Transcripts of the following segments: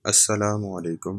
السلام علیکم۔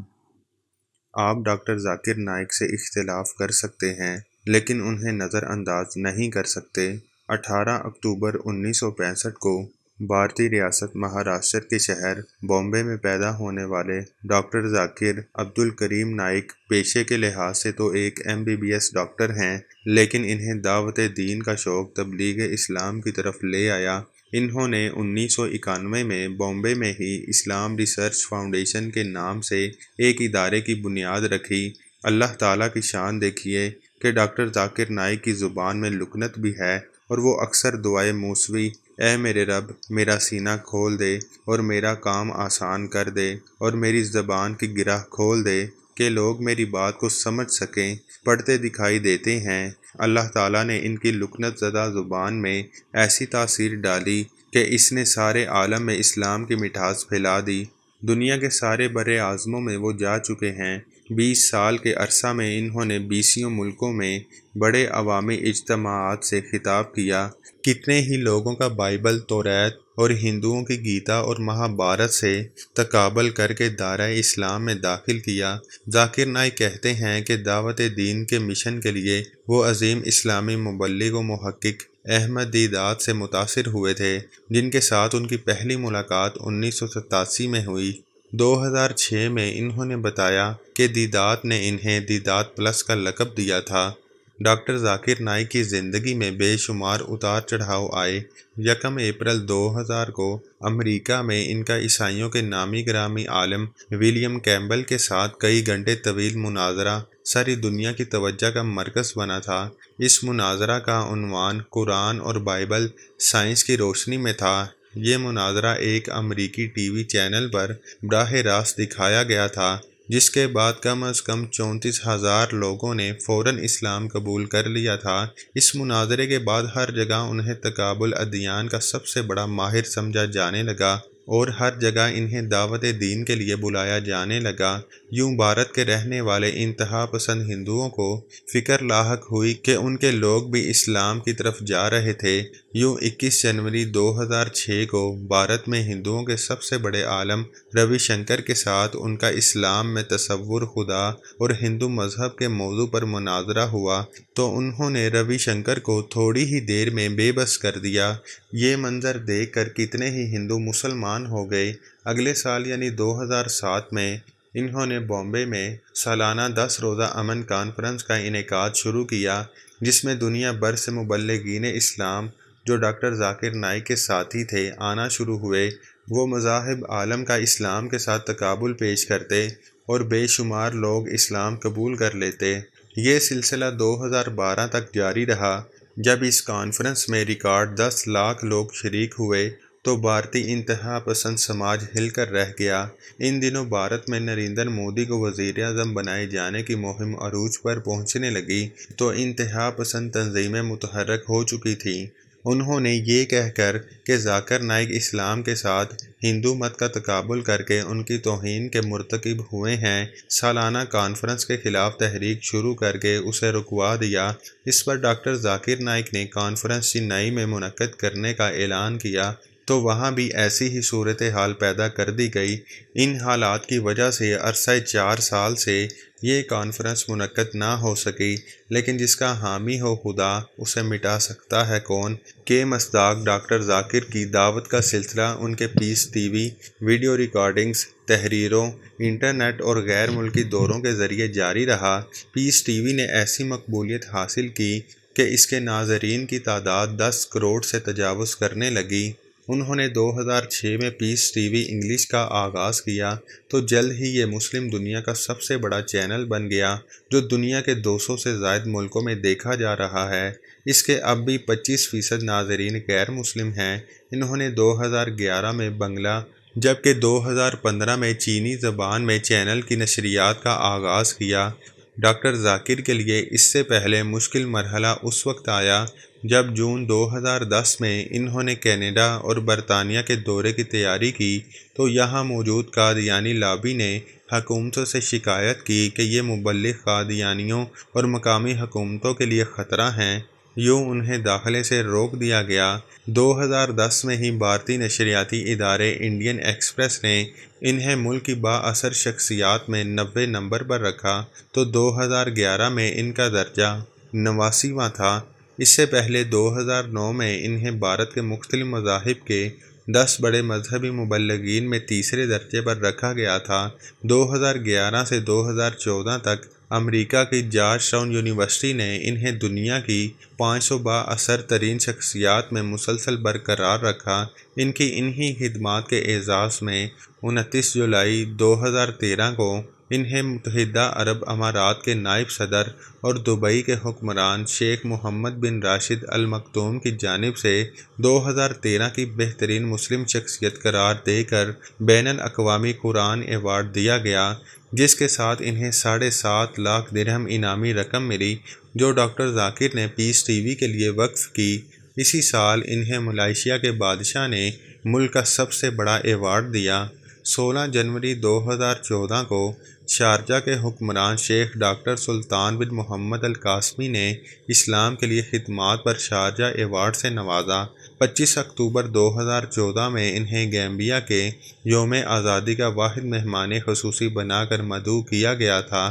آپ ڈاکٹر ذاکر نائک سے اختلاف کر سکتے ہیں لیکن انہیں نظر انداز نہیں کر سکتے۔ 18 اکتوبر 1965 کو بھارتی ریاست مہاراشٹر کے شہر بامبے میں پیدا ہونے والے ڈاکٹر ذاکر عبدالکریم نائک پیشے کے لحاظ سے تو ایک MBBS ڈاکٹر ہیں، لیکن انہیں دعوت دین کا شوق تبلیغ اسلام کی طرف لے آیا۔ انہوں نے 1991 میں بامبے میں ہی اسلام ریسرچ فاؤنڈیشن کے نام سے ایک ادارے کی بنیاد رکھی۔ اللہ تعالیٰ کی شان دیکھیے کہ ڈاکٹر ذاکر نائک کی زبان میں لکنت بھی ہے، اور وہ اکثر دعائے موسوی اے میرے رب میرا سینہ کھول دے اور میرا کام آسان کر دے اور میری زبان کی گرہ کھول دے کہ لوگ میری بات کو سمجھ سکیں پڑھتے دکھائی دیتے ہیں۔ اللہ تعالیٰ نے ان کی لکنت زدہ زبان میں ایسی تاثیر ڈالی کہ اس نے سارے عالم میں اسلام کی مٹھاس پھیلا دی۔ دنیا کے سارے بر اعظموں میں وہ جا چکے ہیں۔ 20 سال کے عرصہ میں انہوں نے 20 ملکوں میں بڑے عوامی اجتماعات سے خطاب کیا۔ کتنے ہی لوگوں کا بائبل، توریت اور ہندوؤں کی گیتا اور مہابھارت سے تقابل کر کے دائرہ اسلام میں داخل کیا۔ ذاکر نائک کہتے ہیں کہ دعوت دین کے مشن کے لیے وہ عظیم اسلامی مبلغ و محقق احمد دیدات سے متاثر ہوئے تھے، جن کے ساتھ ان کی پہلی ملاقات 1987 میں ہوئی۔ 2006 میں انہوں نے بتایا کہ دیدات نے انہیں دیدات پلس کا لقب دیا تھا۔ ڈاکٹر ذاکر نائک کی زندگی میں بے شمار اتار چڑھاؤ آئے۔ 1 اپریل 2000 کو امریکہ میں ان کا عیسائیوں کے نامی گرامی عالم ولیم کیمبل کے ساتھ کئی گھنٹے طویل مناظرہ ساری دنیا کی توجہ کا مرکز بنا تھا۔ اس مناظرہ کا عنوان قرآن اور بائبل سائنس کی روشنی میں تھا۔ یہ مناظرہ ایک امریکی ٹی وی چینل پر براہ راست دکھایا گیا تھا، جس کے بعد کم از کم 34,000 لوگوں نے فوراً اسلام قبول کر لیا تھا۔ اس مناظرے کے بعد ہر جگہ انہیں تقابل ادیان کا سب سے بڑا ماہر سمجھا جانے لگا اور ہر جگہ انہیں دعوت دین کے لیے بلایا جانے لگا۔ یوں بھارت کے رہنے والے انتہا پسند ہندوؤں کو فکر لاحق ہوئی کہ ان کے لوگ بھی اسلام کی طرف جا رہے تھے۔ یوں 21 جنوری 2006 کو بھارت میں ہندوؤں کے سب سے بڑے عالم روی شنکر کے ساتھ ان کا اسلام میں تصور خدا اور ہندو مذہب کے موضوع پر مناظرہ ہوا تو انہوں نے روی شنکر کو تھوڑی ہی دیر میں بے بس کر دیا۔ یہ منظر دیکھ کر کتنے ہی ہندو مسلمان ہو گئے۔ اگلے سال یعنی 2007 میں انہوں نے بامبے میں سالانہ 10 روزہ امن کانفرنس کا انعقاد شروع کیا، جس میں دنیا بھر سے مبلغین اسلام جو ڈاکٹر ذاکر نائک کے ساتھی تھے آنا شروع ہوئے۔ وہ مذاہب عالم کا اسلام کے ساتھ تقابل پیش کرتے اور بے شمار لوگ اسلام قبول کر لیتے۔ یہ سلسلہ 2012 تک جاری رہا۔ جب اس کانفرنس میں ریکارڈ 10 لاکھ لوگ شریک ہوئے تو بھارتی انتہا پسند سماج ہل کر رہ گیا۔ ان دنوں بھارت میں نریندر مودی کو وزیر اعظم بنائے جانے کی مہم عروج پر پہنچنے لگی تو انتہا پسند تنظیمیں متحرک ہو چکی تھیں۔ انہوں نے یہ کہہ کر کہ ذاکر نائک اسلام کے ساتھ ہندو مت کا تقابل کر کے ان کی توہین کے مرتکب ہوئے ہیں، سالانہ کانفرنس کے خلاف تحریک شروع کر کے اسے رکوا دیا۔ اس پر ڈاکٹر ذاکر نائک نے کانفرنس چنئی میں منعقد کرنے کا اعلان کیا تو وہاں بھی ایسی ہی صورتحال پیدا کر دی گئی۔ ان حالات کی وجہ سے عرصہ 4 سال سے یہ کانفرنس منعقد نہ ہو سکی، لیکن جس کا حامی ہو خدا اسے مٹا سکتا ہے کون کے مصداق ڈاکٹر ذاکر کی دعوت کا سلسلہ ان کے پیس ٹی وی، ویڈیو ریکارڈنگز، تحریروں، انٹرنیٹ اور غیر ملکی دوروں کے ذریعے جاری رہا۔ پیس ٹی وی نے ایسی مقبولیت حاصل کی کہ اس کے ناظرین کی تعداد 10 کروڑ سے تجاوز کرنے لگی۔ انہوں نے 2006 میں پیس ٹی وی انگلش کا آغاز کیا تو جلد ہی یہ مسلم دنیا کا سب سے بڑا چینل بن گیا جو دنیا کے 200 سے زائد ملکوں میں دیکھا جا رہا ہے۔ اس کے اب بھی 25% ناظرین غیر مسلم ہیں۔ انہوں نے 2011 میں بنگلہ جبکہ 2015 میں چینی زبان میں چینل کی نشریات کا آغاز کیا۔ ڈاکٹر ذاکر کے لیے اس سے پہلے مشکل مرحلہ اس وقت آیا جب جون 2010 میں انہوں نے کینیڈا اور برطانیہ کے دورے کی تیاری کی تو یہاں موجود قادیانی لابی نے حکومتوں سے شکایت کی کہ یہ مبلغ قادیانیوں اور مقامی حکومتوں کے لیے خطرہ ہیں۔ یوں انہیں داخلے سے روک دیا گیا۔ 2010 میں ہی بھارتی نشریاتی ادارے انڈین ایکسپریس نے انہیں ملک کی بااثر شخصیات میں 90 نمبر پر رکھا تو 2011 میں ان کا درجہ 89واں تھا۔ اس سے پہلے 2009 میں انہیں بھارت کے مختلف مذاہب کے 10 بڑے مذہبی مبلغین میں تیسرے درجے پر رکھا گیا تھا۔ 2011 سے 2014 تک امریکہ کی جارج ٹاؤن یونیورسٹی نے انہیں دنیا کی 500 بااثر ترین شخصیات میں مسلسل برقرار رکھا۔ ان کی انہی خدمات کے اعزاز میں 29 جولائی 2013 کو انہیں متحدہ عرب امارات کے نائب صدر اور دبئی کے حکمران شیخ محمد بن راشد ال مکتوم کی جانب سے 2013 کی بہترین مسلم شخصیت قرار دے کر بین الاقوامی قرآن ایوارڈ دیا گیا، جس کے ساتھ انہیں 7.5 لاکھ درہم انعامی رقم ملی، جو ڈاکٹر ذاکر نے پیس ٹی وی کے لیے وقف کی۔ اسی سال انہیں ملائیشیا کے بادشاہ نے ملک کا سب سے بڑا ایوارڈ دیا۔ 16 جنوری 2014 کو شارجہ کے حکمران شیخ ڈاکٹر سلطان بن محمد القاسمی نے اسلام کے لیے خدمات پر شارجہ ایوارڈ سے نوازا۔ 25 اکتوبر 2014 میں انہیں گیمبیا کے یوم آزادی کا واحد مہمان خصوصی بنا کر مدعو کیا گیا تھا،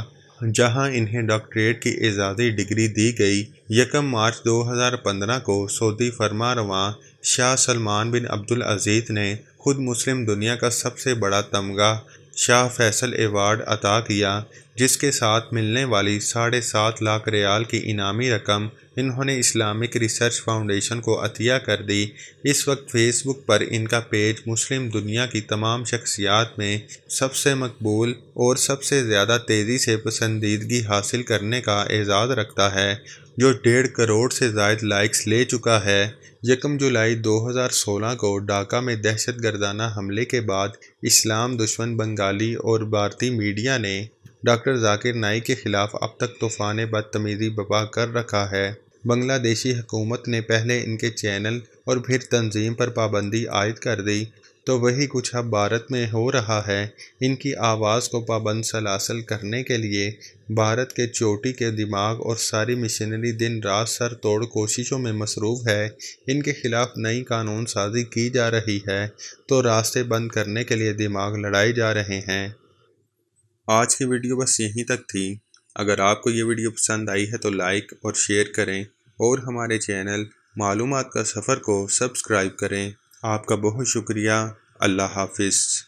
جہاں انہیں ڈاکٹریٹ کی اعزازی ڈگری دی گئی۔ 1 مارچ 2015 کو سعودی فرمانروا شاہ سلمان بن عبدالعزیز نے خود مسلم دنیا کا سب سے بڑا تمغہ شاہ فیصل ایوارڈ عطا کیا، جس کے ساتھ ملنے والی 7.5 لاکھ ریال کی انعامی رقم انہوں نے اسلامک ریسرچ فاؤنڈیشن کو عطیہ کر دی۔ اس وقت فیس بک پر ان کا پیج مسلم دنیا کی تمام شخصیات میں سب سے مقبول اور سب سے زیادہ تیزی سے پسندیدگی حاصل کرنے کا اعزاز رکھتا ہے، جو 1.5 کروڑ سے زائد لائکس لے چکا ہے۔ 1 جولائی 2016 کو ڈھاکہ میں دہشت گردانہ حملے کے بعد اسلام دشمن بنگالی اور بھارتی میڈیا نے ڈاکٹر ذاکر نائک کے خلاف اب تک طوفان بدتمیزی برپا کر رکھا ہے۔ بنگلہ دیشی حکومت نے پہلے ان کے چینل اور پھر تنظیم پر پابندی عائد کر دی، تو وہی کچھ اب بھارت میں ہو رہا ہے۔ ان کی آواز کو پابند سلاسل کرنے کے لیے بھارت کے چوٹی کے دماغ اور ساری مشینری دن رات سر توڑ کوششوں میں مصروف ہے۔ ان کے خلاف نئی قانون سازی کی جا رہی ہے، تو راستے بند کرنے کے لیے دماغ لڑائے جا رہے ہیں۔ آج کی ویڈیو بس یہیں تک تھی۔ اگر آپ کو یہ ویڈیو پسند آئی ہے تو لائک اور شیئر کریں، اور ہمارے چینل معلومات کا سفر کو سبسکرائب کریں۔ آپ کا بہت شکریہ۔ اللہ حافظ۔